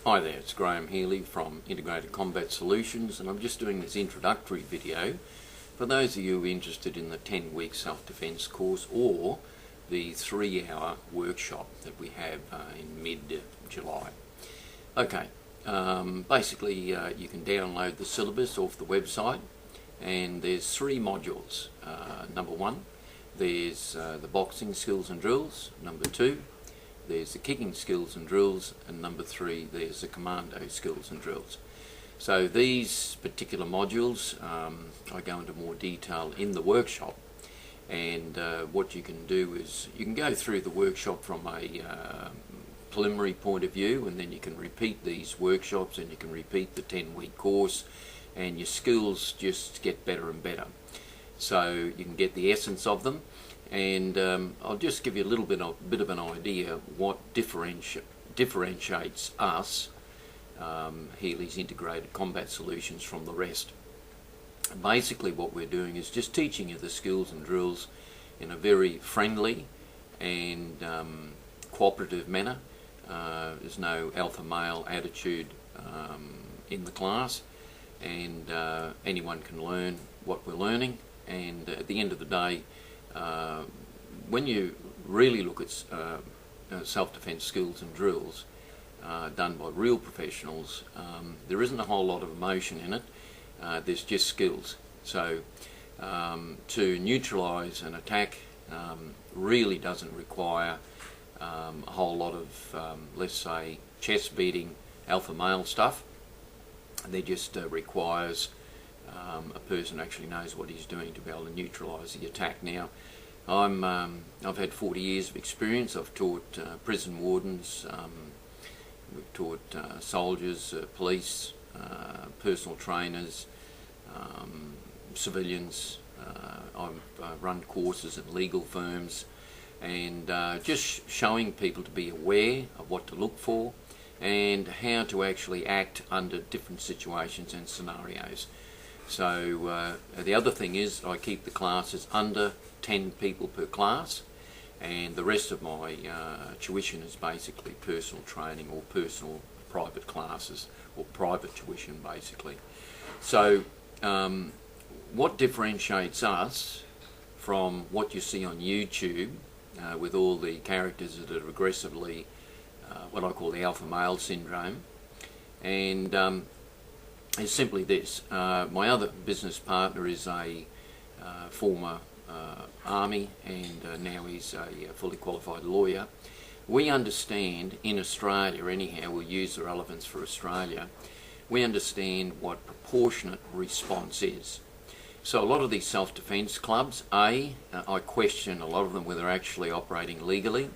Hi there, it's Graham Healy from Integrated Combat Solutions, and I'm just doing this introductory video for those of you interested in the 10-week self-defense course or the 3-hour workshop that we have in mid-July. Okay, basically you can download the syllabus off the website, and there's 3 modules. Number 1, there's the boxing skills and drills. Number 2, there's the kicking skills and drills, and number 3, there's the commando skills and drills. So these particular modules, I go into more detail in the workshop, and what you can do is you can go through the workshop from a preliminary point of view, and then you can repeat these workshops and you can repeat the 10-week course, and your skills just get better and better. So you can get the essence of them. And I'll just give you a little bit of an idea what differentiates us, Healy's Integrated Combat Solutions, from the rest. Basically what we're doing is just teaching you the skills and drills in a very friendly and cooperative manner. There's no alpha male attitude in the class, and anyone can learn what we're learning, and at the end of the day, when you really look at self-defense skills and drills done by real professionals, there isn't a whole lot of emotion in it. There's just skills. So to neutralise an attack really doesn't require a whole lot of, let's say, chest beating alpha male stuff. There just requires a person actually knows what he's doing to be able to neutralise the attack. Now, I've had 40 years of experience. I've taught prison wardens, we've taught soldiers, police, personal trainers, civilians. I've run courses in legal firms, and just showing people to be aware of what to look for and how to actually act under different situations and scenarios. So the other thing is I keep the classes under 10 people per class, and the rest of my tuition is basically personal training or personal private classes, or private tuition basically. So what differentiates us from what you see on YouTube with all the characters that are aggressively what I call the alpha male syndrome, and is simply this. My other business partner is a former army, and now he's a fully qualified lawyer. We understand in Australia, anyhow, we'll use the relevance for Australia, we understand what proportionate response is. So a lot of these self-defense clubs, I question a lot of them whether they're actually operating legally.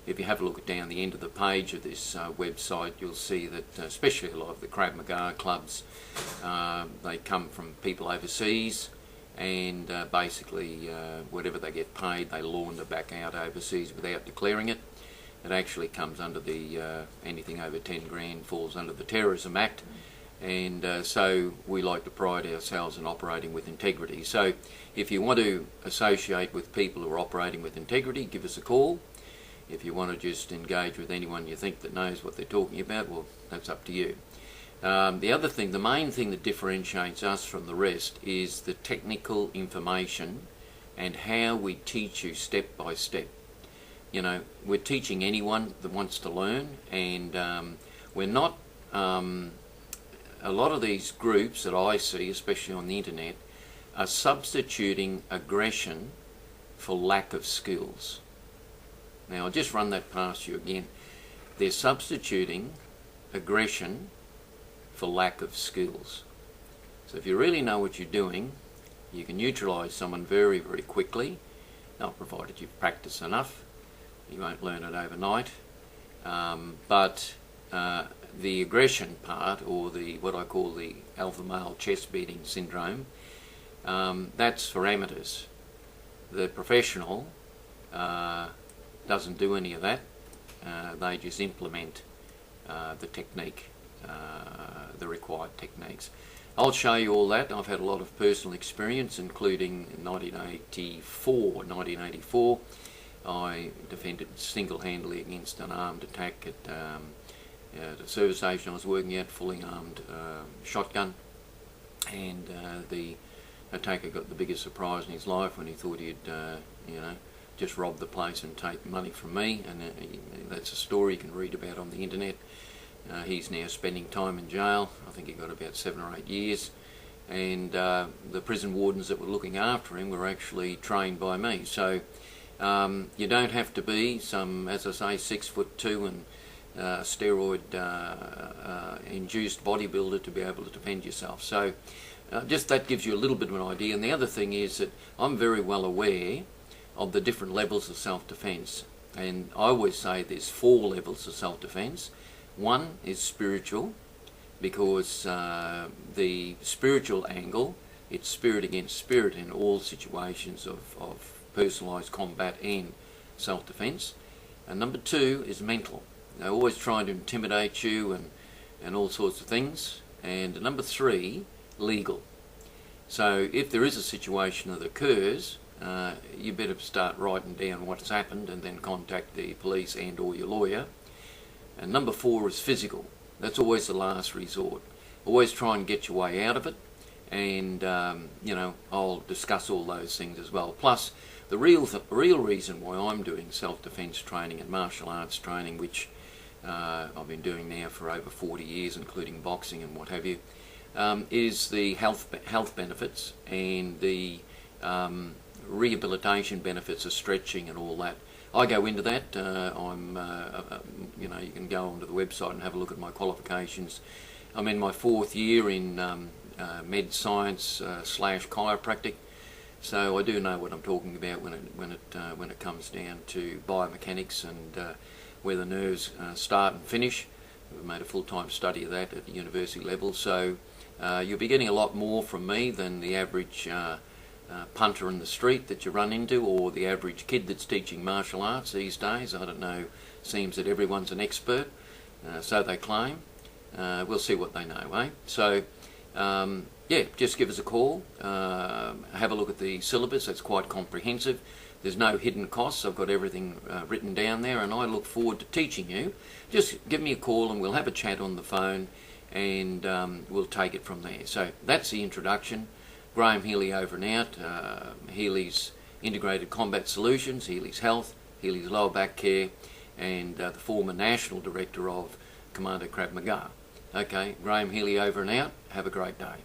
If you have a look down the end of the page of this website, you'll see that especially a lot of the Krav Maga clubs, they come from people overseas, and basically whatever they get paid they launder back out overseas without declaring it. It actually comes under the anything over 10 grand falls under the Terrorism Act, and so we like to pride ourselves in operating with integrity. So if you want to associate with people who are operating with integrity, give us a call. If you want to just engage with anyone you think that knows what they're talking about, well, that's up to you. The other thing, the main thing that differentiates us from the rest is the technical information and how we teach you step by step. You know, we're teaching anyone that wants to learn, and we're not, a lot of these groups that I see, especially on the internet, are substituting aggression for lack of skills. Now, I'll just run that past you again. They're substituting aggression for lack of skills. So if you really know what you're doing, you can neutralise someone very, very quickly. Now, provided you've practiced enough. You won't learn it overnight. But the aggression part, or the what I call the alpha male chest beating syndrome, that's for amateurs. The professional doesn't do any of that. They just implement the technique, the required techniques. I'll show you all that. I've had a lot of personal experience, including in 1984, I defended single-handedly against an armed attack at the service station I was working at, fully armed shotgun, and the attacker got the biggest surprise in his life when he thought he'd just rob the place and take money from me, and that's a story you can read about on the internet. He's now spending time in jail. I think he got about 7 or 8 years, and the prison wardens that were looking after him were actually trained by me. So you don't have to be some, as I say, 6'2" and steroid induced bodybuilder to be able to defend yourself. So just that gives you a little bit of an idea. And the other thing is that I'm very well aware of the different levels of self-defense, and I always say there's 4 levels of self-defense. One is spiritual, because the spiritual angle, it's spirit against spirit in all situations of personalised combat and self-defense. And number 2 is mental. They're always trying to intimidate you and all sorts of things. And number 3, legal. So if there is a situation that occurs, you better start writing down what's happened and then contact the police and or your lawyer. And number 4 is physical. That's always the last resort. Always try and get your way out of it, and I'll discuss all those things as well. Plus, the real reason why I'm doing self-defense training and martial arts training, which I've been doing now for over 40 years, including boxing and what have you, is the health benefits and the rehabilitation benefits of stretching and all that. I go into that. You can go onto the website and have a look at my qualifications. I'm in my 4th year in med science / chiropractic, so I do know what I'm talking about when it comes down to biomechanics and where the nerves start and finish. We've made a full-time study of that at the university level, so you'll be getting a lot more from me than the average punter in the street that you run into, or the average kid that's teaching martial arts these days. I don't know, seems that everyone's an expert, so they claim. We'll see what they know, eh? So just give us a call, have a look at the syllabus. It's quite comprehensive. There's no hidden costs. I've got everything written down there, and I look forward to teaching you. Just give me a call and we'll have a chat on the phone, and we'll take it from there. So that's the introduction. Graham Healy over and out. Healy's Integrated Combat Solutions, Healy's Health, Healy's Lower Back Care, and the former National Director of Commando Krav Maga. Okay, Graham Healy over and out. Have a great day.